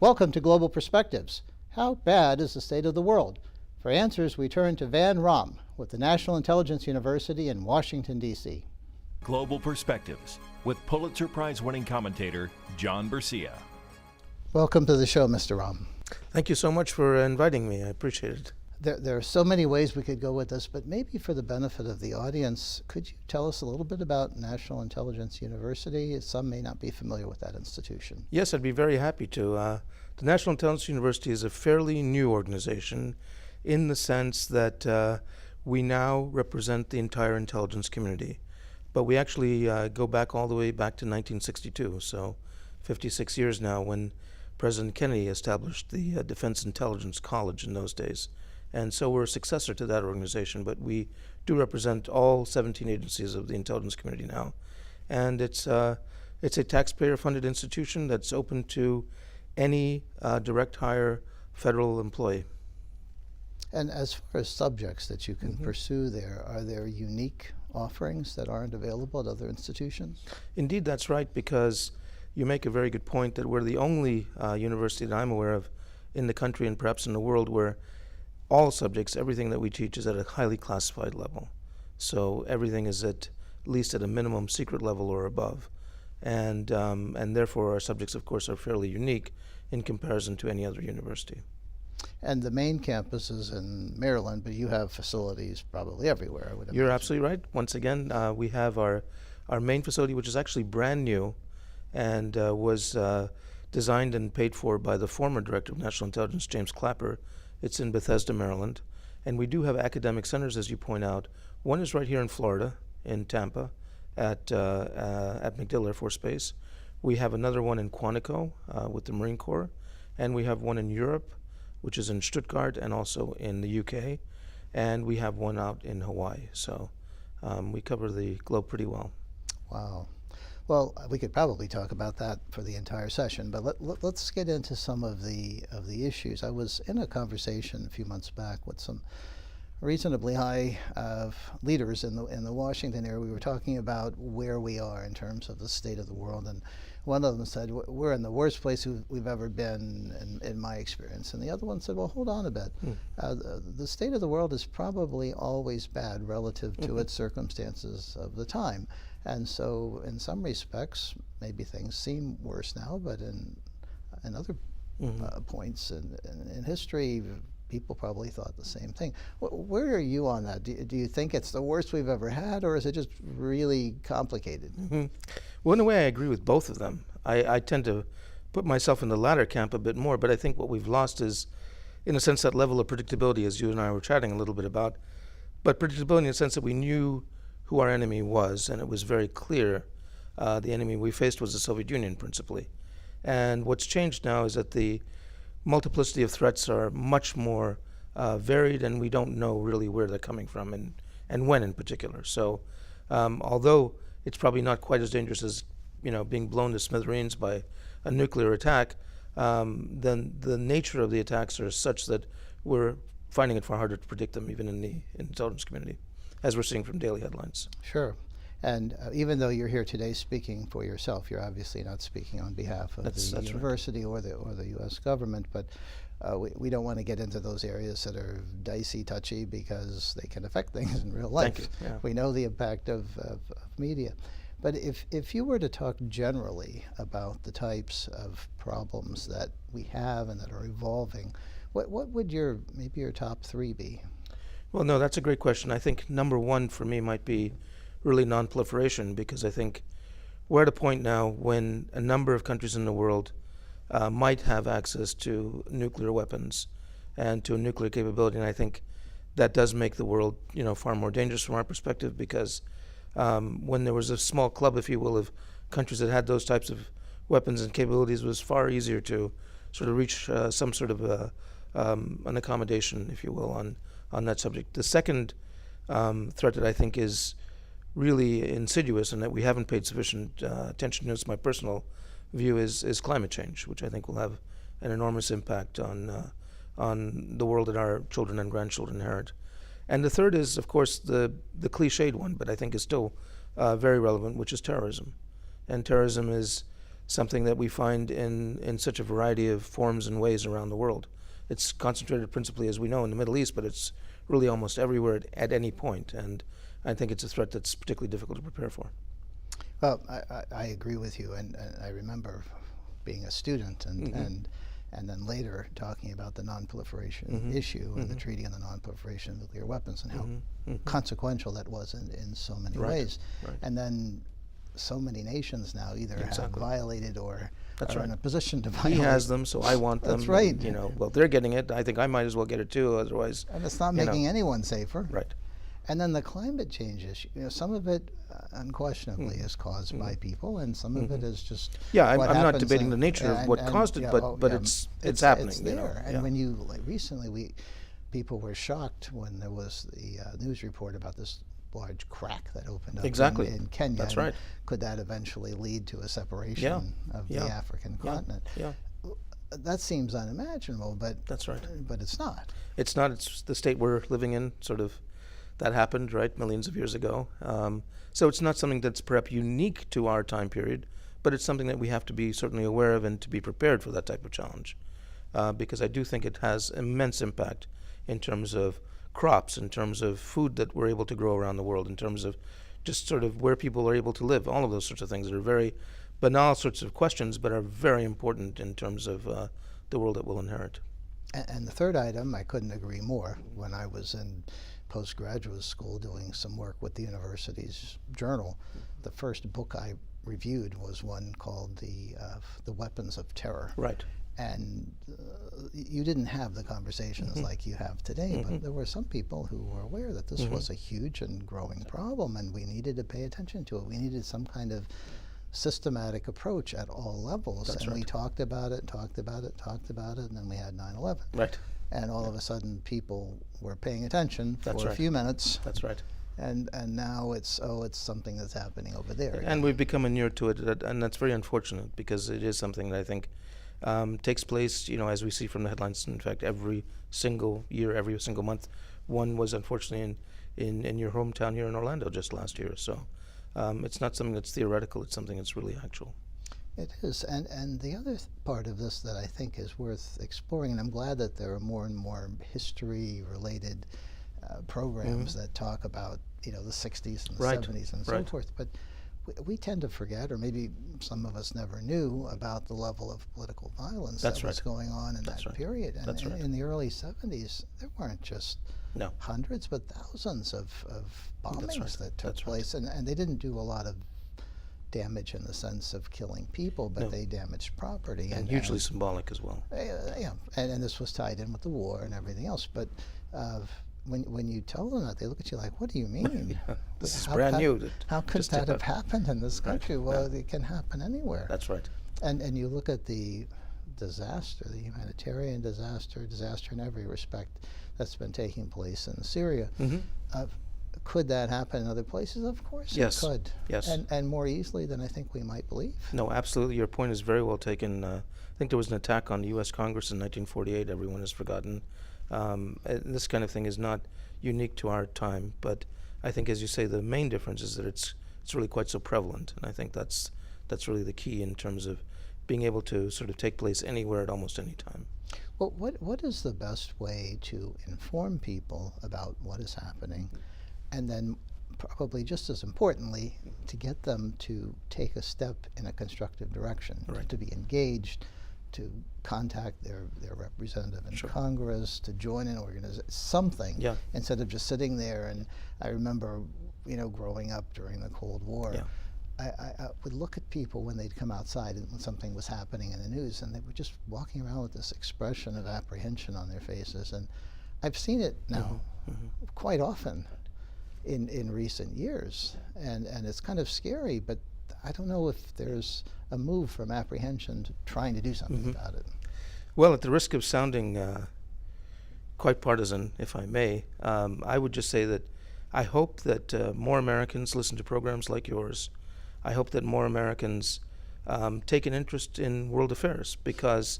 Welcome to Global Perspectives. How bad is the state of the world? For answers, we turn to Van Rom with the National Intelligence University in Washington, D.C. Global Perspectives with Pulitzer Prize-winning commentator John Bercia. Welcome to the show, Mr. Rom. Thank you so much for inviting me. I appreciate it. There are so many ways we could go with this, but maybe for the benefit of the audience, could you tell us a little bit about National Intelligence University? Some may not be familiar with that institution. Yes, I'd be very happy to. The National Intelligence University is a fairly new organization in the sense that we now represent the entire intelligence community. But we actually go back all the way back to 1962, so 56 years now, when President Kennedy established the Defense Intelligence College in those days. And so we're a successor to that organization, but we do represent all 17 agencies of the intelligence community now. And it's a taxpayer-funded institution that's open to any direct hire federal employee. And as far as subjects that you can pursue there, are there unique offerings that aren't available at other institutions? Indeed, that's right, because you make a very good point that we're the only university that I'm aware of in the country and perhaps in the world where all subjects, everything that we teach is at a highly classified level. So everything is at least at a minimum secret level or above. And therefore our subjects, of course, are fairly unique in comparison to any other university. And the main campus is in Maryland, but you have facilities probably everywhere, I would imagine. You're absolutely right. Once again, we have our main facility, which is actually brand new and was designed and paid for by the former Director of National Intelligence, James Clapper. It's in Bethesda, Maryland. And we do have academic centers, as you point out. One is right here in Florida, in Tampa, at MacDill Air Force Base. We have another one in Quantico with the Marine Corps. And we have one in Europe, which is in Stuttgart and also in the UK. And we have one out in Hawaii. So we cover the globe pretty well. Wow. Well, we could probably talk about that for the entire session, but let's get into some of the issues. I was in a conversation a few months back with some reasonably high leaders in the Washington area. We were talking about where we are in terms of the state of the world, and one of them said, we're in the worst place we've ever been in my experience. And the other one said, well, hold on a bit. The state of the world is probably always bad relative to its circumstances of the time. And so in some respects, maybe things seem worse now, but in other points in history, people probably thought the same thing. Where are you on that? Do you think it's the worst we've ever had, or is it just really complicated? Well, in a way, I agree with both of them. I tend to put myself in the latter camp a bit more, but I think what we've lost is, in a sense, that level of predictability, as you and I were chatting a little bit about. But predictability in the sense that we knew who our enemy was, and it was very clear the enemy we faced was the Soviet Union, principally. And what's changed now is that the multiplicity of threats are much more varied, and we don't know really where they're coming from and when in particular. So although it's probably not quite as dangerous as being blown to smithereens by a nuclear attack, then the nature of the attacks are such that we're finding it far harder to predict them even in the intelligence community, as we're seeing from daily headlines. Sure. And even though you're here today speaking for yourself, you're obviously not speaking on behalf of the university or the U.S. government, but we don't want to get into those areas that are dicey, touchy, because they can affect things in real life. Thank you. Yeah. We know the impact of media. But if you were to talk generally about the types of problems that we have and that are evolving, what would maybe your top three be? Well, no, that's a great question. I think number one for me might be really non-proliferation, because I think we're at a point now when a number of countries in the world might have access to nuclear weapons and to a nuclear capability, and I think that does make the world far more dangerous from our perspective, because when there was a small club, if you will, of countries that had those types of weapons and capabilities, it was far easier to sort of reach some sort of an accommodation, if you will, on that subject. The second threat that I think is really insidious and that we haven't paid sufficient attention to, it's my personal view, is climate change, which I think will have an enormous impact on the world that our children and grandchildren inherit. And the third is, of course, the cliched one, but I think is still very relevant, which is terrorism. And terrorism is something that we find in such a variety of forms and ways around the world. It's concentrated principally, as we know, in the Middle East, but it's really almost everywhere at any point. And I think it's a threat that's particularly difficult to prepare for. Well, I agree with you, and I remember being a student and then later talking about the non-proliferation issue and the Treaty on the Non-Proliferation of Nuclear Weapons and how consequential that was in so many ways. Right. And then so many nations now either have Exactly. violated or That's are right. in a position to violate. He has them, so I want them. That's right. And, you know, well, they're getting it. I think I might as well get it too. Otherwise, And it's not you know. making anyone safer. Right. And then the climate change issue, some of it unquestionably is caused by people, and some of it is just Yeah, I'm what not happens debating in- the nature of and- what and, caused it, yeah, but oh, but yeah, it's happening. It's you there, know. and Yeah. when you recently people were shocked when there was the news report about this large crack that opened up Exactly. in Kenya. That's and right. Could that eventually lead to a separation of Yeah. the African continent? Yeah, That seems unimaginable, but that's right. But it's not. It's not. It's the state we're living in. Sort of, that happened right millions of years ago. So it's not something that's perhaps unique to our time period, but it's something that we have to be certainly aware of and to be prepared for that type of challenge, because I do think it has immense impact in terms of crops, in terms of food that we're able to grow around the world, in terms of just sort of where people are able to live. All of those sorts of things that are very banal sorts of questions, but are very important in terms of the world that we'll inherit. And the third item, I couldn't agree more. When I was in postgraduate school doing some work with the university's journal, the first book I reviewed was one called The Weapons of Terror. Right. And you didn't have the conversations like you have today, but there were some people who were aware that this was a huge and growing problem, and we needed to pay attention to it. We needed some kind of systematic approach at all levels. That's and we right. talked about it, and then we had 9/11. Right. And all of a sudden people were paying attention That's for a right. few minutes, That's right. and now it's something that's happening over there. And we've become inured to it, and that's very unfortunate because it is something that I think takes place, as we see from the headlines. In fact, every single year, every single month. One was unfortunately in your hometown here in Orlando just last year. So it's not something that's theoretical. It's something that's really actual. It is, and the other part of this that I think is worth exploring, and I'm glad that there are more and more history-related programs that talk about, the 60s and the Right, 70s and so right. forth, but we tend to forget, or maybe some of us never knew, about the level of political violence That's that was right. going on in That's that right. period. And That's right. in the early 70s, there weren't just No. hundreds, but thousands of bombings right. that took That's right. place, and they didn't do a lot of damage in the sense of killing people, but No. they damaged property. And hugely symbolic as well. Yeah, and this was tied in with the war and everything else. But when you tell them that, they look at you like, "What do you mean? This is How brand could- new. How could Just that tip have up. happened in this Right. country?" Well, it can happen anywhere. That's right. And you look at the disaster, the humanitarian disaster in every respect that's been taking place in Syria. Could that happen in other places? Of course Yes. it could. Yes. And more easily than I think we might believe. No, absolutely. Your point is very well taken. I think there was an attack on the U.S. Congress in 1948. Everyone has forgotten. This kind of thing is not unique to our time, but I think, as you say, the main difference is that it's really quite so prevalent, and I think that's really the key in terms of being able to sort of take place anywhere at almost any time. Well, what is the best way to inform people about what is happening, and then probably just as importantly, to get them to take a step in a constructive direction, Right. to be engaged, to contact their representative in Sure. Congress, to join an organization, something, Yeah. instead of just sitting there. And I remember, growing up during the Cold War, Yeah. I would look at people when they'd come outside and when something was happening in the news, and they were just walking around with this expression of apprehension on their faces. And I've seen it now quite often in recent years, and it's kind of scary, but I don't know if there's a move from apprehension to trying to do something about it. Well, at the risk of sounding quite partisan, if I may, I would just say that I hope that more Americans listen to programs like yours. I hope that more Americans take an interest in world affairs, because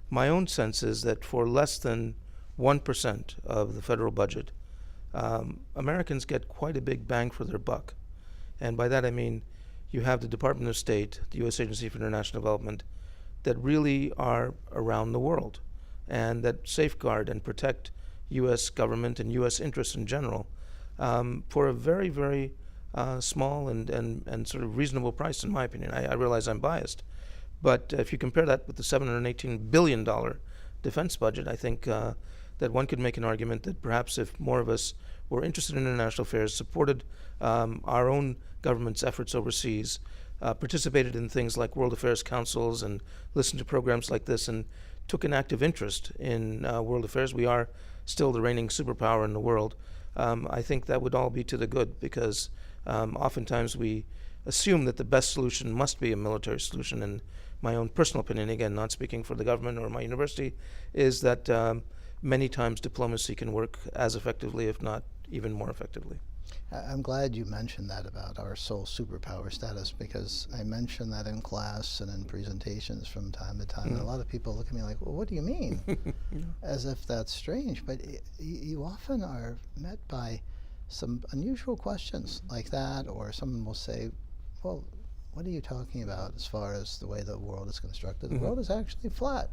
my own sense is that for less than 1% of the federal budget, Americans get quite a big bang for their buck. And by that I mean, you have the Department of State, the U.S. Agency for International Development, that really are around the world and that safeguard and protect U.S. government and U.S. interests in general for a very, very small and sort of reasonable price, in my opinion. I realize I'm biased. But if you compare that with the $718 billion defense budget, I think that one could make an argument that perhaps if more of us were interested in international affairs, supported our own government's efforts overseas, participated in things like World Affairs Councils and listened to programs like this and took an active interest in world affairs, we are still the reigning superpower in the world. I think that would all be to the good, because oftentimes we assume that the best solution must be a military solution. And my own personal opinion, again, not speaking for the government or my university, is that many times diplomacy can work as effectively, if not even more effectively. I'm glad you mentioned that about our sole superpower status, because I mention that in class and in presentations from time to time, and a lot of people look at me like, well, what do you mean? As if that's strange. But you often are met by some unusual questions like that, or someone will say, well, what are you talking about as far as the way the world is constructed? The world is actually flat.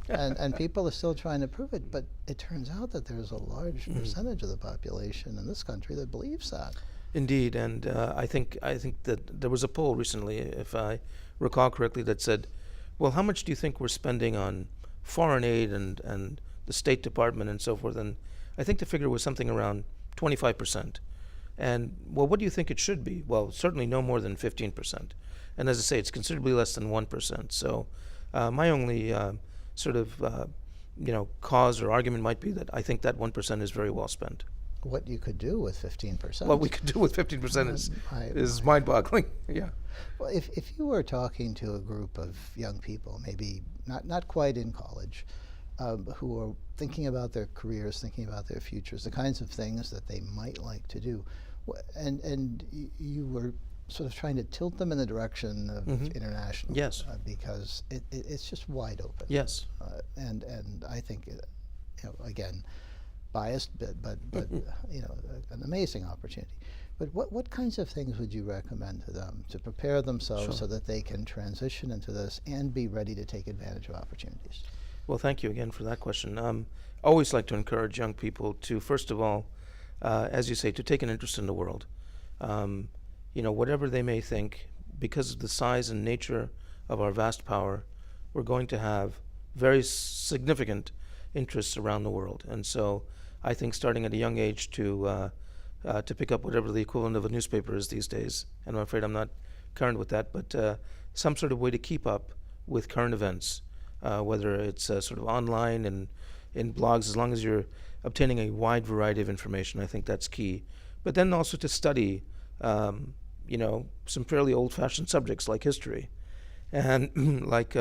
And people are still trying to prove it, but it turns out that there's a large percentage of the population in this country that believes that. Indeed, and I think that there was a poll recently, if I recall correctly, that said, well, how much do you think we're spending on foreign aid and the State Department and so forth? And I think the figure was something around 25%. And, well, what do you think it should be? Well, certainly no more than 15%. And as I say, it's considerably less than 1%. So my only cause or argument might be that I think that 1% is very well spent. What you could do with 15%. What we could do with 15% is mind-boggling. Yeah. Well, if you were talking to a group of young people, maybe not quite in college, who are thinking about their careers, thinking about their futures, the kinds of things that they might like to do, and you were sort of trying to tilt them in the direction of international, yes, because it's just wide open. Yes, and I think, again, biased, but an amazing opportunity. But what kinds of things would you recommend to them to prepare themselves so that they can transition into this and be ready to take advantage of opportunities? Well, thank you again for that question. I always like to encourage young people to, first of all, as you say, to take an interest in the world. Whatever they may think, because of the size and nature of our vast power, we're going to have very significant interests around the world. And so I think starting at a young age to pick up whatever the equivalent of a newspaper is these days, and I'm afraid I'm not current with that, but some sort of way to keep up with current events, whether it's sort of online and in blogs, as long as you're obtaining a wide variety of information, I think that's key. But then also to study some fairly old-fashioned subjects like history and like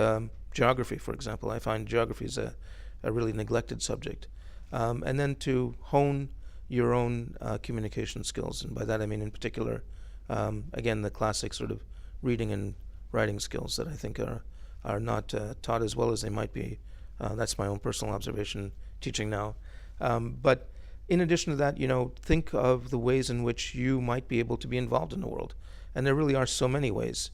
geography, for example. I find geography is a really neglected subject. And then to hone your own communication skills. And by that I mean in particular, again, the classic sort of reading and writing skills that I think are not taught as well as they might be. That's my own personal observation teaching now. But in addition to that, think of the ways in which you might be able to be involved in the world. And there really are so many ways.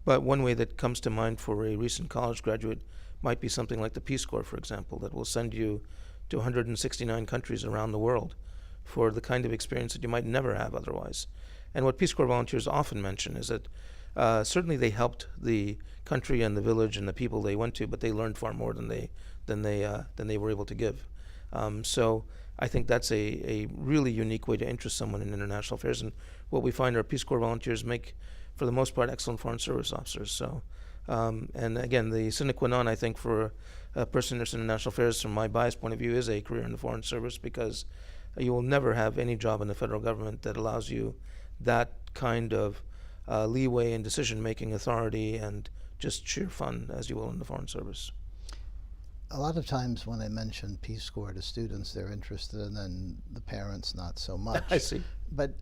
But one way that comes to mind for a recent college graduate might be something like the Peace Corps, for example, that will send you to 169 countries around the world for the kind of experience that you might never have otherwise. And what Peace Corps volunteers often mention is that certainly they helped the country and the village and the people they went to, but they learned far more than they were able to give. So I think that's a really unique way to interest someone in international affairs. And what we find our Peace Corps volunteers make, for the most part, excellent Foreign Service officers. So, and again, the sine qua non, I think, for a person interested in international affairs, from my biased point of view, is a career in the Foreign Service, because you will never have any job in the federal government that allows you that kind of leeway and decision-making authority and just sheer fun, as you will, in the Foreign Service. A lot of times when I mention Peace Corps to students, they're interested, and then the parents not so much. I see. But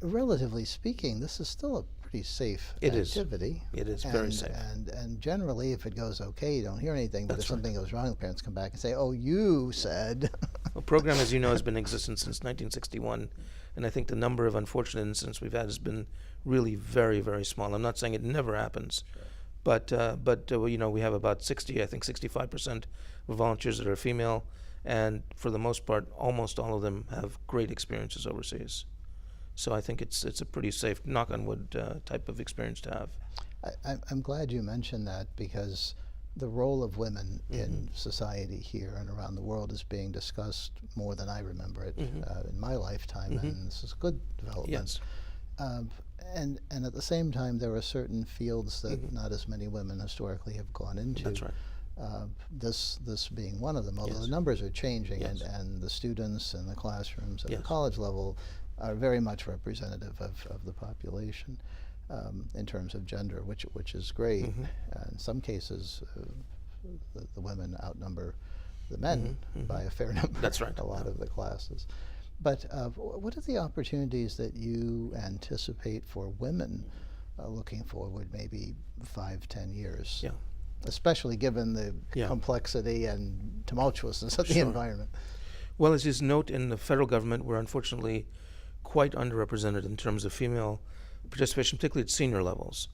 relatively speaking, this is still a pretty pretty safe It is. activity. It is very safe. And generally, if it goes okay, you don't hear anything. But That's if right. something goes wrong, the parents come back and say, "Oh, you said." The program, as you know, has been in existence since 1961, and I think the number of unfortunate incidents we've had has been really very, very small. I'm not saying it never happens, but you know, we have about 60, I think 65% of volunteers that are female, and for the most part, almost all of them have great experiences overseas. So I think it's a pretty safe, knock on wood, type of experience to have. I'm glad you mentioned that, because the role of women in society here and around the world is being discussed more than I remember it in my lifetime, and this is a good development. Yes. And at the same time, there are certain fields that not as many women historically have gone into. That's right. This being one of them, although Yes. the numbers are changing, Yes. and the students and the classrooms at Yes. the college level are very much representative of the population in terms of gender, which is great. In some cases, the women outnumber the men by a fair number. That's right. A lot of the classes. But what are the opportunities that you anticipate for women looking forward, maybe 5-10 years? Yeah. Especially given the Yeah. complexity and tumultuousness of the Sure. environment. Well, as you note, in the federal government, we're unfortunately quite underrepresented in terms of female participation, particularly at senior levels.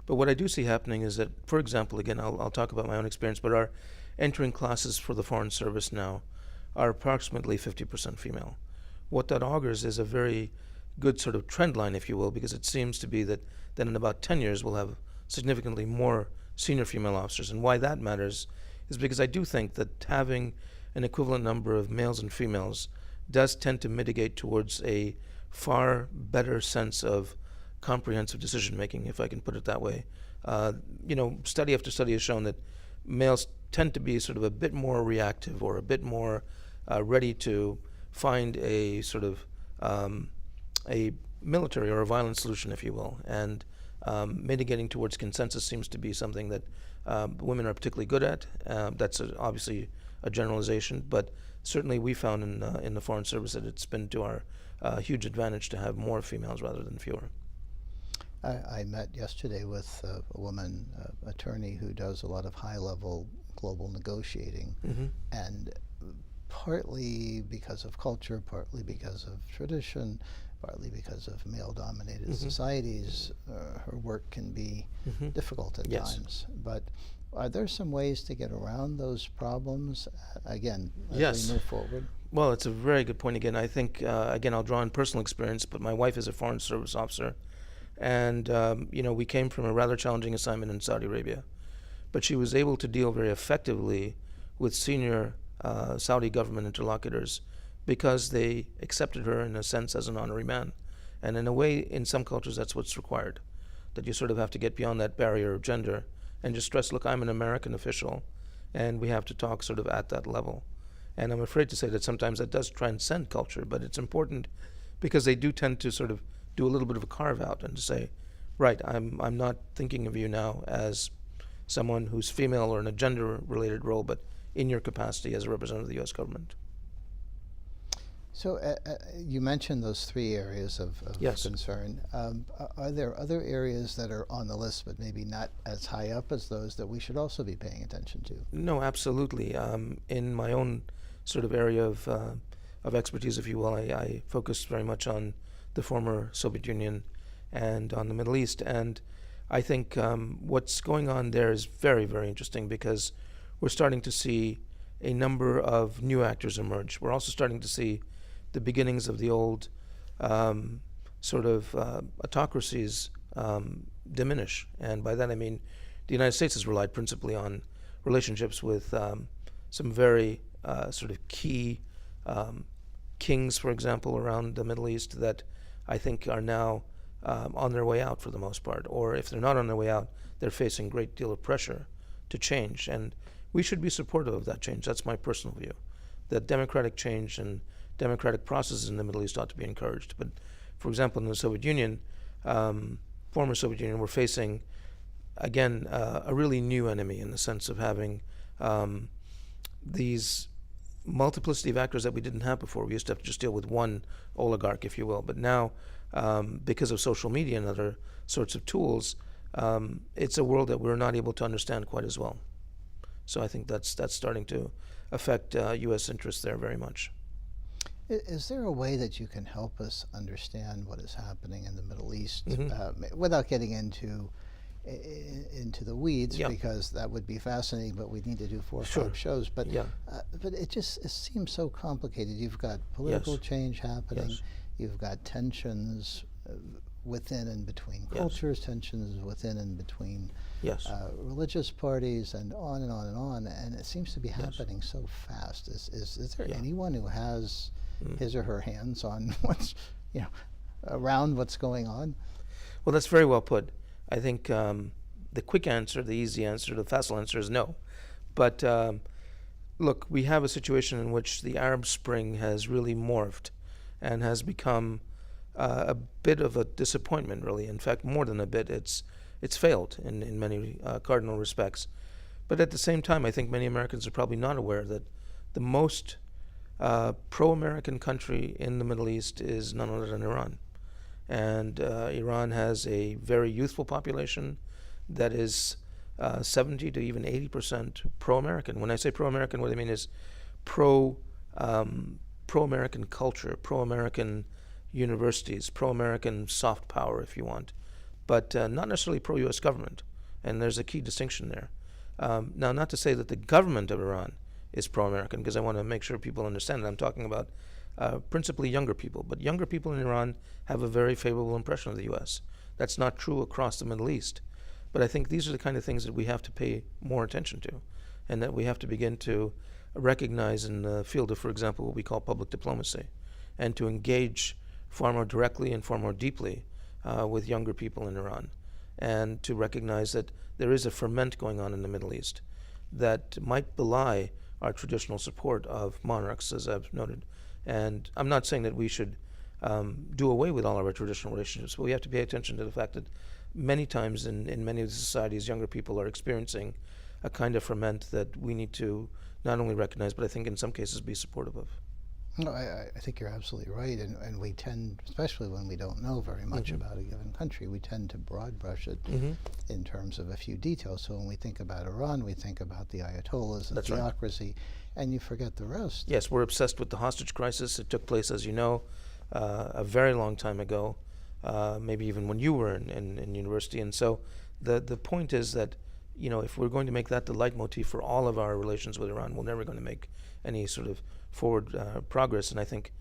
But what I do see happening is that, for example, again, I'll talk about my own experience, but our entering classes for the Foreign Service now are approximately 50% female. What that augurs is a very good sort of trend line, if you will, because it seems to be that in about 10 years we'll have significantly more senior female officers. And why that matters is because I do think that having an equivalent number of males and females does tend to mitigate towards a far better sense of comprehensive decision making, if I can put it that way. You know, study after study has shown that males tend to be sort of a bit more reactive, or a bit more ready to find a sort of a military or a violent solution, if you will. And mitigating towards consensus seems to be something that women are particularly good at. That's obviously a generalization, but certainly we found in the Foreign Service that it's been to our huge advantage to have more females rather than fewer. I met yesterday with a woman attorney who does a lot of high-level global negotiating, and partly because of culture, partly because of tradition, partly because of male-dominated societies, her work can be difficult at Yes. times. But are there some ways to get around those problems, again, as Yes. we move forward? Well, it's a very good point. Again, I think again I'll draw on personal experience, but my wife is a Foreign Service officer, and you know, we came from a rather challenging assignment in Saudi Arabia, but she was able to deal very effectively with senior Saudi government interlocutors because they accepted her in a sense as an honorary man, and in a way, in some cultures, that's what's required. That you sort of have to get beyond that barrier of gender and just stress, look, I'm an American official, and we have to talk sort of at that level. And I'm afraid to say that sometimes that does transcend culture, but it's important because they do tend to sort of do a little bit of a carve out and to say, right, I'm not thinking of you now as someone who's female or in a gender related role, but in your capacity as a representative of the U.S. government. So you mentioned those three areas of Yes. concern. Are there other areas that are on the list but maybe not as high up as those that we should also be paying attention to? No, absolutely. In my own sort of area of expertise, if you will, I focus very much on the former Soviet Union and on the Middle East. And I think what's going on there is very, very interesting because we're starting to see a number of new actors emerge. We're also starting to see the beginnings of the old sort of autocracies diminish. And by that I mean the United States has relied principally on relationships with some very sort of key kings, for example, around the Middle East that I think are now on their way out for the most part. Or if they're not on their way out, they're facing a great deal of pressure to change. And we should be supportive of that change. That's my personal view. That democratic change and democratic processes in the Middle East ought to be encouraged. But, for example, in the Soviet Union, former Soviet Union, we're facing, again, a really new enemy in the sense of having these multiplicity of actors that we didn't have before. We used to have to just deal with one oligarch, if you will. But now, because of social media and other sorts of tools, it's a world that we're not able to understand quite as well. So I think that's starting to affect U.S. interests there very much. Is there a way that you can help us understand what is happening in the Middle East Mm-hmm. without getting into the weeds, Yeah. because that would be fascinating, but we need to do 4 or Sure. 5 shows. But Yeah. but it seems so complicated. You've got political Yes. change happening. Yes. You've got tensions within and between Yes. cultures, tensions within and between Yes. religious parties, and on and on and on. And it seems to be happening so fast. Is there Yeah. anyone who has his or her hands on what's around what's going on? Well, that's very well put. I think the quick answer, the easy answer, the facile answer is no. But look, we have a situation in which the Arab Spring has really morphed and has become a bit of a disappointment, really. In fact, more than a bit, it's failed in many cardinal respects. But at the same time, I think many Americans are probably not aware that the most pro-American country in the Middle East is none other than Iran. And Iran has a very youthful population that is 70 to even 80% pro-American. When I say pro-American, what I mean is pro-American culture, pro-American universities, pro-American soft power, if you want, but not necessarily pro-U.S. government. And there's a key distinction there. Now, not to say that the government of Iran is pro-American, because I want to make sure people understand that I'm talking about principally younger people. But younger people in Iran have a very favorable impression of the U.S. That's not true across the Middle East. But I think these are the kind of things that we have to pay more attention to, and that we have to begin to recognize in the field of, for example, what we call public diplomacy, and to engage far more directly and far more deeply with younger people in Iran, and to recognize that there is a ferment going on in the Middle East that might belie our traditional support of monarchs, as I've noted. And I'm not saying that we should do away with all of our traditional relationships, but we have to pay attention to the fact that many times in many of the societies, younger people are experiencing a kind of ferment that we need to not only recognize, but I think in some cases be supportive of. No, I think you're absolutely right, and we tend, especially when we don't know very much about a given country, we tend to broad brush it in terms of a few details. So when we think about Iran, we think about the Ayatollahs and That's right. theocracy, and you forget the rest. Yes, we're obsessed with the hostage crisis. It took place, as you know, a very long time ago, maybe even when you were in university. And so the point is that, if we're going to make that the leitmotif for all of our relations with Iran, we're never going to make any sort of forward progress. And I think,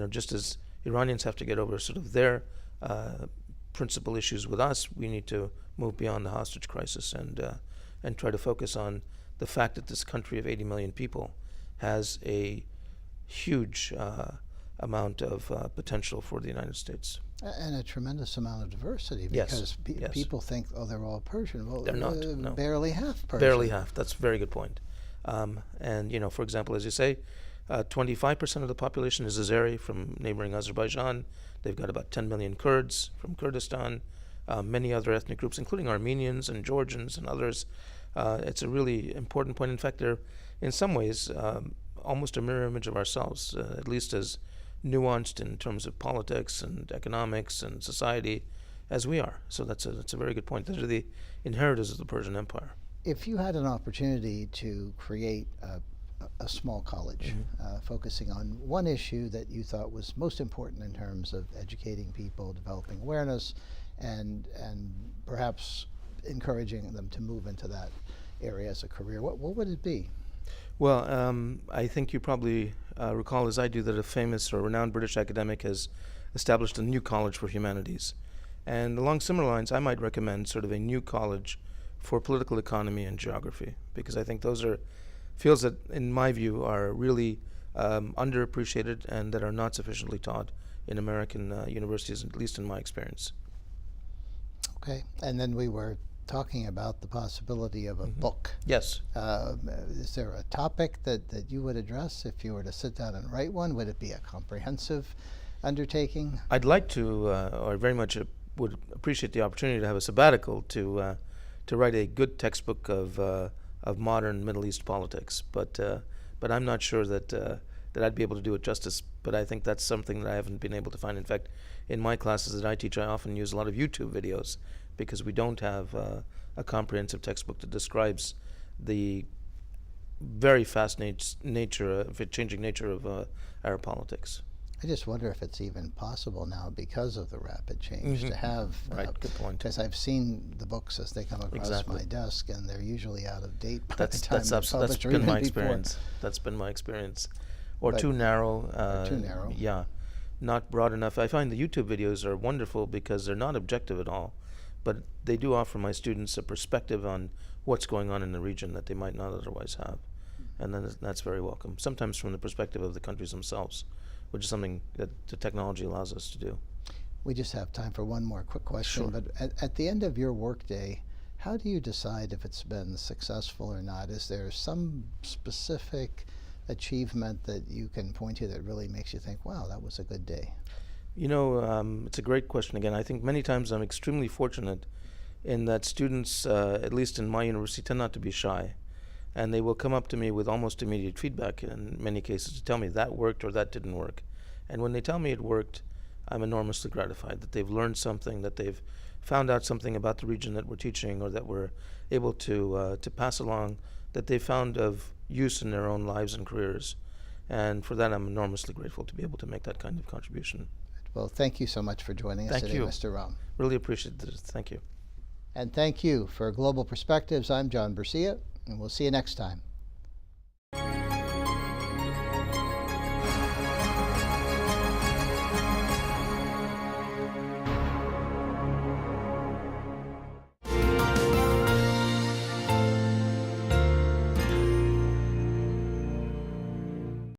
just as Iranians have to get over sort of their principal issues with us, we need to move beyond the hostage crisis and try to focus on the fact that this country of 80 million people has a huge amount of potential for the United States. And a tremendous amount of diversity, Yes, because yes. people think, oh, they're all Persian. Well, They're not, no. Barely half Persian. Barely half. That's a very good point. And, for example, as you say, 25% of the population is Azeri from neighboring Azerbaijan. They've got about 10 million Kurds from Kurdistan, many other ethnic groups, including Armenians and Georgians and others. It's a really important point. In fact, they're, in some ways, almost a mirror image of ourselves, at least as nuanced in terms of politics and economics and society as we are. So that's a very good point. Those are the inheritors of the Persian Empire. If you had an opportunity to create a small college focusing on one issue that you thought was most important in terms of educating people, developing awareness, and perhaps encouraging them to move into that area as a career, what would it be? Well, I think you probably recall, as I do, that a famous or renowned British academic has established a new college for humanities. And along similar lines, I might recommend sort of a new college for political economy and geography, because I think those are fields that, in my view, are really underappreciated and that are not sufficiently taught in American universities, at least in my experience. Okay, and then we were talking about the possibility of a book. Yes. Is there a topic that you would address if you were to sit down and write one? Would it be a comprehensive undertaking? I'd like to, or very much would appreciate the opportunity to have a sabbatical to write a good textbook of modern Middle East politics. But but I'm not sure that that I'd be able to do it justice. But I think that's something that I haven't been able to find. In fact, in my classes that I teach, I often use a lot of YouTube videos because we don't have a comprehensive textbook that describes the very fast changing nature of our politics. I just wonder if it's even possible now because of the rapid change to have. Right, good point. Because I've seen the books as they come across Exactly. my desk, and they're usually out of date by That's the time they're published, or been even my before. experience. That's been my experience. Or But- too narrow. too narrow. Yeah, not broad enough. I find the YouTube videos are wonderful because they're not objective at all, but they do offer my students a perspective on what's going on in the region that they might not otherwise have, and then that's very welcome. Sometimes from the perspective of the countries themselves, which is something that the technology allows us to do. We just have time for one more quick question. Sure. But at the end of your workday, how do you decide if it's been successful or not? Is there some specific achievement that you can point to that really makes you think, wow, that was a good day? You know, it's a great question again. I think many times I'm extremely fortunate in that students, at least in my university, tend not to be shy. And they will come up to me with almost immediate feedback in many cases to tell me that worked or that didn't work. And when they tell me it worked, I'm enormously gratified that they've learned something, that they've found out something about the region that we're teaching or that we're able to pass along, that they found of use in their own lives and careers. And for that, I'm enormously grateful to be able to make that kind of contribution. Well, thank you so much for joining us Thank today, you. Mr. Ram. Really appreciate this. Thank you. And thank you. For Global Perspectives, I'm John Bercia, and we'll see you next time.